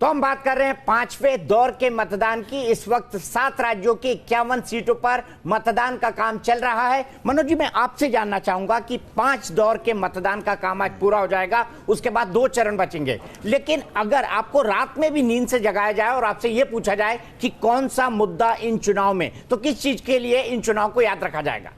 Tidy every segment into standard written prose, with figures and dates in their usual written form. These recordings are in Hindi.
तो हम बात कर रहे हैं पांचवें दौर के मतदान की। इस वक्त 7 राज्यों की 51 सीटों पर मतदान का काम चल रहा है। मनोज जी, मैं आपसे जानना चाहूंगा कि 5 दौर के मतदान का काम आज पूरा हो जाएगा, उसके बाद 2 चरण बचेंगे। लेकिन अगर आपको रात में भी नींद से जगाया जाए और आपसे यह पूछा जाए कि कौन सा मुद्दा इन चुनाव में, तो किस चीज के लिए इन चुनाव को याद रखा जाएगा?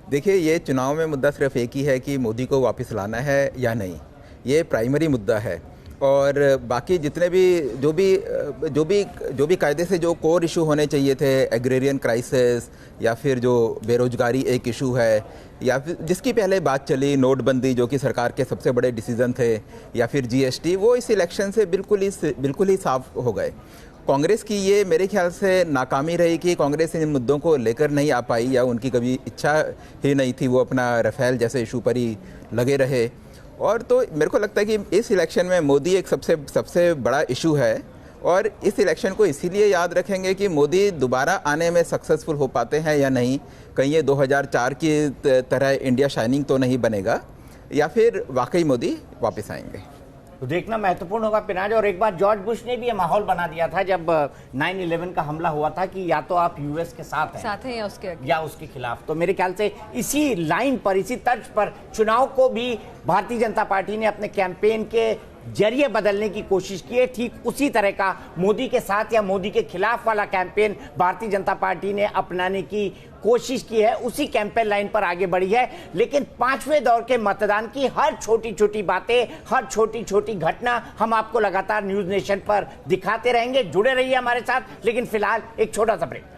देखिए, ये चुनाव में मुद्दा सिर्फ एक ही है कि मोदी को वापस लाना है या नहीं। ये प्राइमरी मुद्दा है। और बाकी जितने भी जो भी कायदे से जो कोर इशू होने चाहिए थे, एग्रेरियन क्राइसिस या फिर जो बेरोजगारी एक इशू है, या फिर जिसकी पहले बात चली नोटबंदी जो कि सरकार के सबसे बड़े डिसीजन थे, या फिर जीएसटी, वो इस इलेक्शन से बिल्कुल ही साफ हो गए। कांग्रेस की ये मेरे ख्याल से नाकामी रही कि कांग्रेस इन मुद्दों को लेकर नहीं आ पाई, या उनकी कभी इच्छा ही नहीं थी। वो अपना राफेल जैसे इशू पर ही लगे रहे। और तो मेरे को लगता है कि इस इलेक्शन में मोदी एक सबसे बड़ा इशू है। और इस इलेक्शन को इसीलिए याद रखेंगे कि मोदी दोबारा आने में सक्सेसफुल हो पाते हैं या नहीं। कहीं ये 2004 की तरह इंडिया शाइनिंग तो नहीं बनेगा, या फिर वाकई मोदी वापस आएंगे। तो देखना महत्वपूर्ण होगा पिनाज। और एक बार जॉर्ज बुश ने भी ये माहौल बना दिया था जब 9/11 का हमला हुआ था कि या तो आप यूएस के साथ हैं या उसके खिलाफ। तो मेरे ख्याल से इसी लाइन पर, इसी तर्ज पर चुनाव को भी भारतीय जनता पार्टी ने अपने कैंपेन के जरिए बदलने की कोशिश की है। ठीक उसी तरह का मोदी के साथ या मोदी के खिलाफ वाला कैंपेन भारतीय जनता पार्टी ने अपनाने की कोशिश की है, उसी कैंपेन लाइन पर आगे बढ़ी है। लेकिन 5वें दौर के मतदान की हर छोटी छोटी बातें, हर छोटी छोटी घटना हम आपको लगातार न्यूज नेशन पर दिखाते रहेंगे। जुड़े रहिए हमारे साथ। लेकिन फिलहाल एक छोटा सा ब्रेक।